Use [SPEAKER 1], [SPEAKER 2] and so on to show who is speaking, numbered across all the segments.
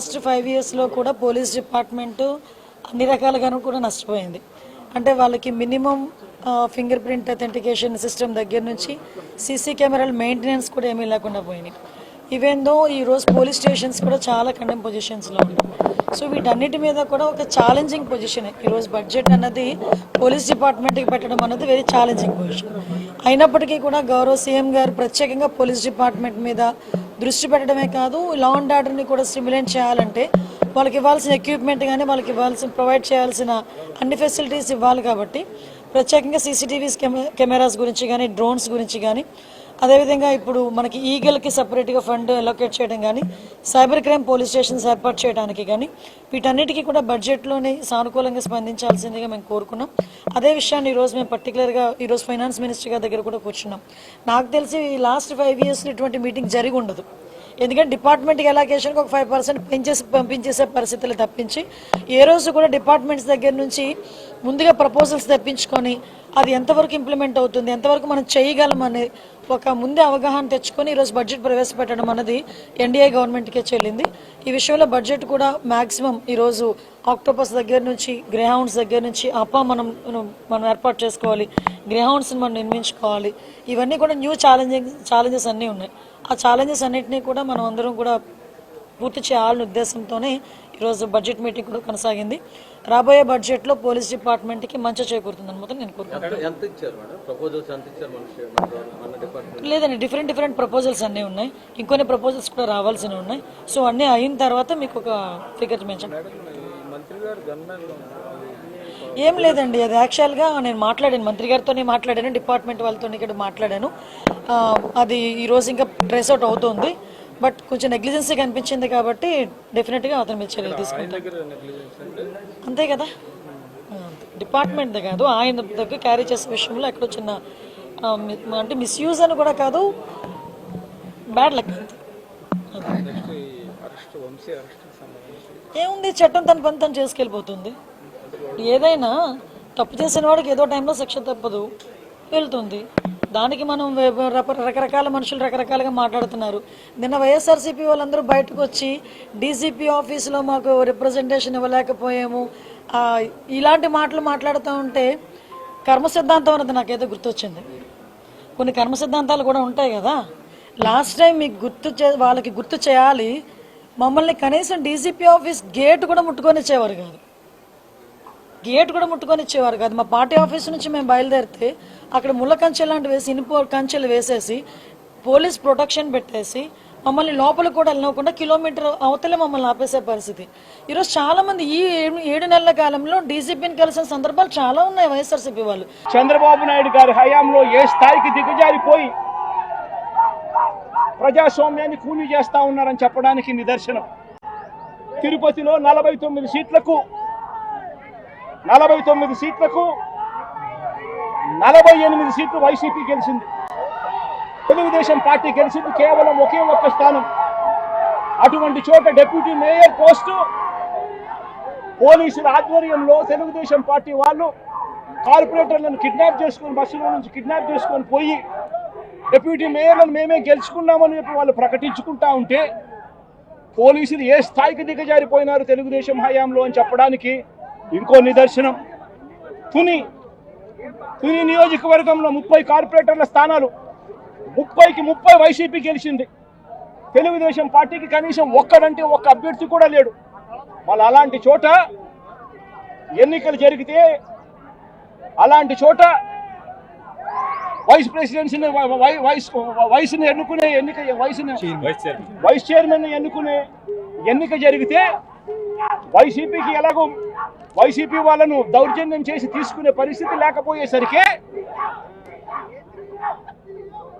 [SPEAKER 1] Last 5 ఇయర్స్లో కూడా police department అన్ని రకాలుగాను కూడా నష్టపోయింది. అంటే వాళ్ళకి minimum finger print authentication system దగ్గర నుంచి సీసీ కెమెరాల మెయింటెనెన్స్ కూడా ఏమీ లేకుండా పోయినాయి. ఈవెన్ దో ఈరోజు పోలీస్ స్టేషన్స్ కూడా చాలా కండెమ్ పొజిషన్స్లో ఉన్నాయి. సో వీటన్నిటి మీద కూడా ఒక ఛాలెంజింగ్ పొజిషన్. ఈరోజు బడ్జెట్ అన్నది పోలీస్ డిపార్ట్మెంట్కి పెట్టడం అన్నది వెరీ ఛాలెంజింగ్ పొజిషన్. అయినప్పటికీ కూడా గౌరవ సీఎం గారు ప్రత్యేకంగా పోలీస్ డిపార్ట్మెంట్ మీద దృష్టి పెట్టడమే కాదు, లా అండ్ ఆర్డర్ని కూడా స్టిమ్యులేట్ చేయాలంటే వాళ్ళకి ఇవ్వాల్సిన ఎక్విప్మెంట్ కానీ వాళ్ళకి ప్రొవైడ్ చేయాల్సిన అన్ని ఫెసిలిటీస్ ఇవ్వాలి. కాబట్టి ప్రత్యేకంగా సీసీటీవీస్ కెమెరాస్ గురించి కానీ, డ్రోన్స్ గురించి కానీ, అదేవిధంగా ఇప్పుడు మనకి ఈగల్కి సపరేట్గా ఫండ్ అలొకేట్ చేయడం కానీ, సైబర్ క్రైమ్ పోలీస్ స్టేషన్స్ ఏర్పాటు చేయడానికి కానీ, వీటన్నిటికీ కూడా బడ్జెట్లోనే సానుకూలంగా స్పందించాల్సిందిగా మేము కోరుకున్నాం. అదే విషయాన్ని ఈరోజు మేము పర్టికులర్గా ఈరోజు ఫైనాన్స్ మినిస్టర్ గారి దగ్గర కూడా కూర్చున్నాం. నాకు తెలిసి లాస్ట్ 5 ఇయర్స్లో ఇటువంటి మీటింగ్ జరిగి ఉండదు. ఎందుకంటే డిపార్ట్మెంట్కి ఎలాకేషన్కి ఒక 5% పంపించేసే పరిస్థితులు తప్పించి ఏ రోజు కూడా డిపార్ట్మెంట్స్ దగ్గర నుంచి ముందుగా ప్రపోజల్స్ తెప్పించుకొని అది ఎంతవరకు ఇంప్లిమెంట్ అవుతుంది, ఎంతవరకు మనం చేయగలం అనే ఒక ముందే అవగాహన తెచ్చుకొని ఈరోజు బడ్జెట్ ప్రవేశపెట్టడం అన్నది ఎన్డీఏ గవర్నమెంట్కే చెల్లింది. ఈ విషయంలో బడ్జెట్ కూడా మ్యాక్సిమం ఈరోజు ఆక్టోపస్ దగ్గర నుంచి, గ్రేహౌండ్స్ దగ్గర నుంచి మనం ఏర్పాటు చేసుకోవాలి, గ్రేహౌండ్స్ని మనం నిర్మించుకోవాలి. ఇవన్నీ కూడా న్యూ ఛాలెంజెస్ అన్నీ ఉన్నాయి. ఆ ఛాలెంజెస్ అన్నింటినీ కూడా మనం అందరం కూడా పూర్తి చేయాలనే ఉద్దేశంతోనే ఈరోజు బడ్జెట్ మీటింగ్ కూడా కొనసాగింది. రాబోయే బడ్జెట్లో పోలీస్ డిపార్ట్మెంట్కి మంచి చేకూరుతుంది అనమాట నేను కోరుకుంటున్నాను. లేదండి, డిఫరెంట్ ప్రపోజల్స్ అన్నీ ఉన్నాయి. ఇంకొన్ని ప్రపోజల్స్ కూడా రావాల్సినవి ఉన్నాయి. సో అన్నీ అయిన తర్వాత మీకు ఒక ఫిగర్ మెన్షన్. ఏం లేదండి, అది యాక్చువల్గా నేను మాట్లాడాను, మంత్రి గారితోనే మాట్లాడాను, డిపార్ట్మెంట్ వాళ్ళతో ఇక్కడ మాట్లాడాను. అది ఈరోజు ఇంకా ట్రేస్ అవుట్ అవుతుంది. బట్ కొంచెం నెగ్లిజెన్సీ కనిపించింది కాబట్టి డెఫినెట్గా అతని మీద చర్యలు తీసుకుంటాం. అంతే కదా, డిపార్ట్మెంట్దే కాదు, ఆయన దగ్గర క్యారీ చేసే విషయంలో ఎక్కడో చిన్న అంటే మిస్యూజ్ అని కూడా కాదు, బ్యాడ్ లక్. ఏముంది, చట్టం తన పని తను చేసుకెళ్ళిపోతుంది. ఏదైనా తప్పు చేసిన వాడికి ఏదో టైంలో శిక్ష తప్పదు, వెళ్తుంది. దానికి మనం రకరకాల మనుషులు రకరకాలుగా మాట్లాడుతున్నారు. నిన్న వైఎస్ఆర్సీపీ వాళ్ళందరూ బయటకు వచ్చి డీజీపీ ఆఫీసులో మాకు రిప్రజెంటేషన్ ఇవ్వలేకపోయాము, ఇలాంటి మాటలు మాట్లాడుతూ ఉంటే కర్మ సిద్ధాంతం అన్నది నాకేదో గుర్తొచ్చింది. కొన్ని కర్మ సిద్ధాంతాలు కూడా ఉంటాయి కదా. లాస్ట్ టైం మీకు వాళ్ళకి గుర్తు చేయాలి, మమ్మల్ని కనీసం డీజీపీ ఆఫీస్ గేట్ కూడా ముట్టుకొని ఇచ్చేవారు కాదు. మా పార్టీ ఆఫీస్ నుంచి మేము బయలుదేరితే అక్కడ ముళ్ళ కంచె లాంటివి వేసి, ఇనుప కంచెలు వేసేసి, పోలీస్ ప్రొటెక్షన్ పెట్టేసి మమ్మల్ని లోపల కూడా వెళ్ళకుండా కిలోమీటర్ అవతలే మమ్మల్ని ఆపేసే పరిస్థితి. ఈరోజు చాలా మంది ఈ 7 నెలల కాలంలో డీజీపీని కలిసిన సందర్భాలు చాలా ఉన్నాయి. వైఎస్ఆర్సీపీ వాళ్ళు
[SPEAKER 2] చంద్రబాబు నాయుడు గారి హయాంలో ఏ స్థాయికి దిగజారిపోయి ప్రజాస్వామ్యాన్ని కూలీ చేస్తా ఉన్నారని చెప్పడానికి నిదర్శనం. తిరుపతిలో 49 సీట్లకు 48 సీట్లు వైసీపీ గెలిచింది. తెలుగుదేశం పార్టీ గెలిచింది కేవలం ఒకే ఒక్క స్థానం. అటువంటి చోట డిప్యూటీ మేయర్ పోస్టు పోలీసుల ఆధ్వర్యంలో తెలుగుదేశం పార్టీ వాళ్ళు కార్పొరేటర్లను కిడ్నాప్ చేసుకొని, బస్సులో నుంచి కిడ్నాప్ చేసుకొని పోయి డిప్యూటీ మేయర్లను మేమే గెలుచుకున్నామని చెప్పి వాళ్ళు ప్రకటించుకుంటా ఉంటే పోలీసులు ఏ స్థాయికి దిగజారిపోయినారు తెలుగుదేశం హయాంలో అని చెప్పడానికి ఇంకో నిదర్శనం. తుని నియోజకవర్గంలో 30 కార్పొరేటర్ల స్థానాలు 30కి 30 వైసీపీ గెలిచింది. తెలుగుదేశం పార్టీకి కనీసం ఒక్క అభ్యర్థి కూడా లేడు. వాళ్ళు అలాంటి చోట ఎన్నికలు జరిగితే, అలాంటి చోట వైస్ ప్రెసిడెన్సీని వైస్ని ఎన్నుకునే వైస్ చైర్మన్ ఎన్నుకునే ఎన్నిక జరిగితే వైసీపీకి ఎలాగో వైసీపీ వాళ్ళను దౌర్జన్యం చేసి తీసుకునే పరిస్థితి లేకపోయేసరికి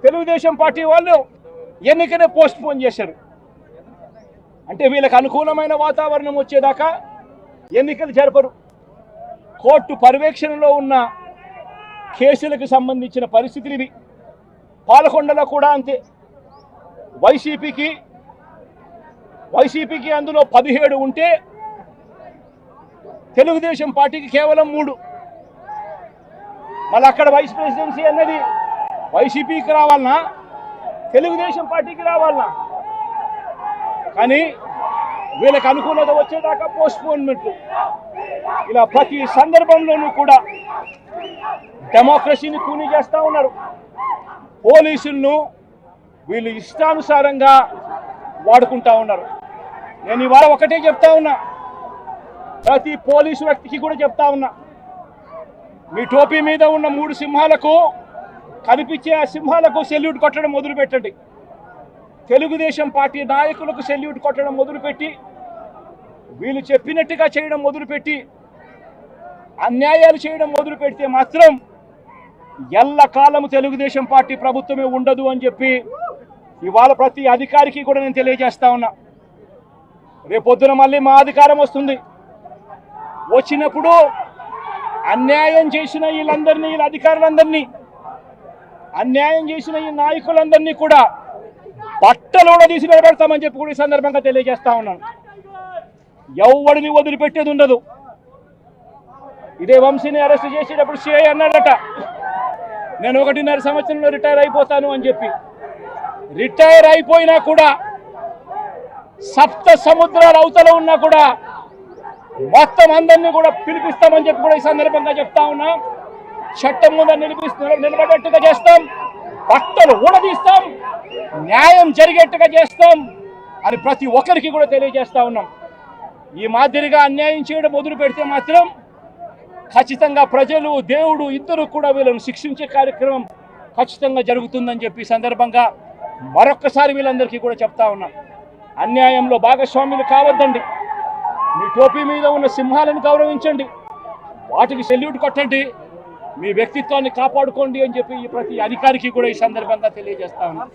[SPEAKER 2] తెలుగుదేశం పార్టీ వాళ్ళు ఎన్నికనే పోస్ట్ పోన్ చేశారు. అంటే వీళ్ళకి అనుకూలమైన వాతావరణం వచ్చేదాకా ఎన్నికలు జరపరు. కోర్టు పర్యవేక్షణలో ఉన్న కేసులకు సంబంధించిన పరిస్థితులు ఇవి. పాలకొండలో కూడా అంతే. వైసీపీకి అందులో 17 ఉంటే తెలుగుదేశం పార్టీకి కేవలం 3. మళ్ళీ అక్కడ వైస్ ప్రెసిడెన్సీ అన్నది వైసీపీకి రావాలన్నా తెలుగుదేశం పార్టీకి రావాలన్నా? కానీ వీళ్ళకి అనుకూలత వచ్చేదాకా పోస్ట్పోన్మెంట్లు. ఇలా ప్రతి సందర్భంలోనూ కూడా డెమోక్రసీని కూని చేస్తూ ఉన్నారు. పోలీసులను వీళ్ళు ఇష్టానుసారంగా వాడుకుంటా ఉన్నారు. నేను ఇవాళ ఒకటే చెప్తా ఉన్నా, ప్రతి పోలీసు వ్యక్తికి కూడా చెప్తా ఉన్నా, మీ టోపీ మీద ఉన్న 3 సింహాలకు కనిపించే ఆ సింహాలకు సెల్యూట్ కొట్టడం మొదలుపెట్టండి. తెలుగుదేశం పార్టీ నాయకులకు సెల్యూట్ కొట్టడం మొదలుపెట్టి వీళ్ళు చెప్పినట్టుగా చేయడం మొదలుపెట్టి అన్యాయాలు చేయడం మొదలు పెడితే మాత్రం ఎల్లకాలము తెలుగుదేశం పార్టీ ప్రభుత్వమే ఉండదు అని చెప్పి ఇవాళ ప్రతి అధికారికి కూడా నేను తెలియజేస్తా ఉన్నా. రేపొద్దున మళ్ళీ మా అధికారం వస్తుంది. వచ్చినప్పుడు అన్యాయం చేసిన వీళ్ళందరినీ, వీళ్ళ అధికారులందరినీ, అన్యాయం చేసిన ఈ నాయకులందరినీ కూడా బట్టలు కూడా తీసి నిలబెడతామని చెప్పి కూడా ఈ సందర్భంగా తెలియజేస్తా ఉన్నాను. ఎవడిని వదిలిపెట్టేది ఉండదు. ఇదే వంశీని అరెస్ట్ చేసేటప్పుడు సిఐ అన్నాడట, నేను 1.5 సంవత్సరంలో రిటైర్ అయిపోతాను అని చెప్పి. రిటైర్ అయిపోయినా కూడా సప్త సముద్రాల అవతల ఉన్నా కూడా మొత్తం అందరినీ కూడా పిలిపిస్తామని చెప్పి కూడా ఈ సందర్భంగా చెప్తా ఉన్నా. చట్టం ముందు నిలబడేట్టుగా చేస్తాం, బట్టలు ఊడదీస్తాం, న్యాయం జరిగేట్టుగా చేస్తాం అని ప్రతి ఒక్కరికి కూడా తెలియజేస్తా ఉన్నాం. ఈ మాదిరిగా అన్యాయం చేయడం మొదలు పెడితే మాత్రం ఖచ్చితంగా ప్రజలు, దేవుడు ఇద్దరు కూడా వీళ్ళను శిక్షించే కార్యక్రమం ఖచ్చితంగా జరుగుతుందని చెప్పి సందర్భంగా మరొక్కసారి వీళ్ళందరికీ కూడా చెప్తా ఉన్నాం. అన్యాయంలో భాగస్వాములు కావద్దండి. మీ టోపీ మీద ఉన్న సింహాలను గౌరవించండి, వాటికి సెల్యూట్ కొట్టండి, మీ వ్యక్తిత్వాన్ని కాపాడుకోండి అని చెప్పి ఈ ప్రతి అధికారికి కూడా ఈ సందర్భంగా తెలియజేస్తా ఉన్నాం.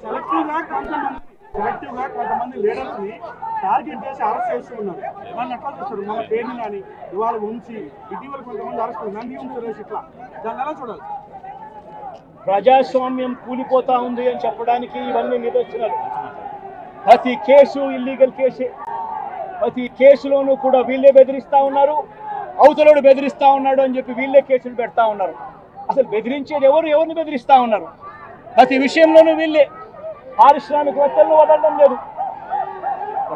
[SPEAKER 3] సెలెక్టివ్గా కొంతమంది లీడర్స్ ని టార్గెట్ చేసి అరెస్ట్ చేస్తూ ఉన్నారు. వాళ్ళు ఎట్లా చూస్తారు? మన పేరుని కానీ ఇవాళ ఉంచి ఇటీవల కొంతమంది అరెస్ట్ నంది సురేష్, ఇట్లా దాన్ని ఎలా చూడాలి?
[SPEAKER 2] ప్రజాస్వామ్యం కూలిపోతా ఉంది అని చెప్పడానికి ఇవన్నీ నిదర్శనాలు. ప్రతి కేసు ఇల్లీగల్ కేసే. ప్రతి కేసులోనూ కూడా వీళ్ళే బెదిరిస్తా ఉన్నారు, అవతలోడు బెదిరిస్తా ఉన్నాడు అని చెప్పి వీళ్ళే కేసులు పెడతా ఉన్నారు. అసలు బెదిరించేది ఎవరిని బెదిరిస్తా ఉన్నారు? ప్రతి విషయంలోనూ వీళ్ళే. పారిశ్రామికవేత్తలను వదలడం లేదు,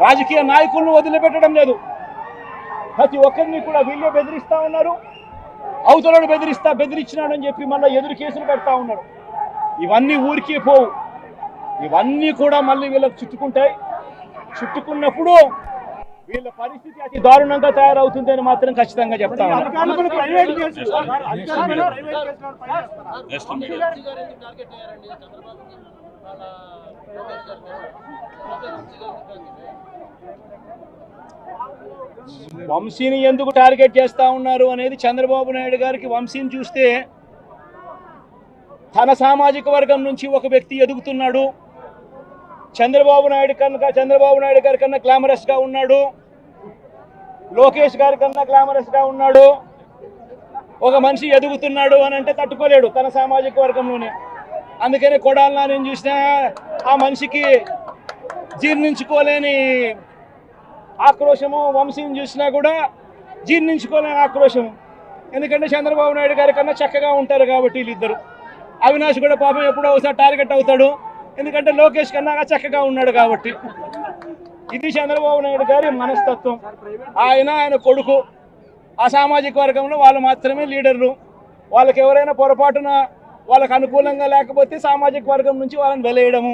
[SPEAKER 2] రాజకీయ నాయకులను వదిలిపెట్టడం లేదు. ప్రతి ఒక్కరిని కూడా వీళ్ళే బెదిరిస్తా ఉన్నారు, అవతలోడు బెదిరించినాడు అని చెప్పి మళ్ళీ ఎదురు కేసులు పెడతా ఉన్నారు. ఇవన్నీ ఊరికే పోవు, ఇవన్నీ కూడా మళ్ళీ వీళ్ళకి చుట్టుకుంటాయి. చుట్టుకున్నప్పుడు వీళ్ళ పరిస్థితి అతి దారుణంగా తయారవుతుందని మాత్రం ఖచ్చితంగా చెప్తా ఉన్నాను. వంశీని ఎందుకు టార్గెట్ చేస్తా ఉన్నారు అనేది చంద్రబాబు నాయుడు గారికి వంశీని చూస్తే తన సామాజిక వర్గం నుంచి ఒక వ్యక్తి ఎదుగుతున్నాడు, చంద్రబాబు నాయుడు గారి కన్నా గ్లామరస్ గా ఉన్నాడు, లోకేష్ గారి కన్నా గ్లామరస్ గా ఉన్నాడు. ఒక మనిషి ఎదుగుతున్నాడు అని అంటే తట్టుకోలేడు తన సామాజిక వర్గంలోనే. అందుకని కొడాలని నేను చూసినా ఆ మనిషికి జీర్ణించుకోలేని ఆక్రోశము, వంశీని చూసినా కూడా జీర్ణించుకోలేని ఆక్రోశము. ఎందుకంటే చంద్రబాబు నాయుడు గారి కన్నా చక్కగా ఉంటారు కాబట్టి వీళ్ళిద్దరు. అవినాష్ కూడా పాపం ఎప్పుడో ఒకసారి టార్గెట్ అవుతాడు, ఎందుకంటే లోకేష్ కన్నా చక్కగా ఉన్నాడు కాబట్టి. ఇది చంద్రబాబు నాయుడు గారి మనస్తత్వం. ఆయన కొడుకు ఆ సామాజిక వర్గంలో వాళ్ళు మాత్రమే లీడర్లు. వాళ్ళకి ఎవరైనా పొరపాటున వాళ్ళకు అనుకూలంగా లేకపోతే సామాజిక వర్గం నుంచి వాళ్ళని వెలేయడము,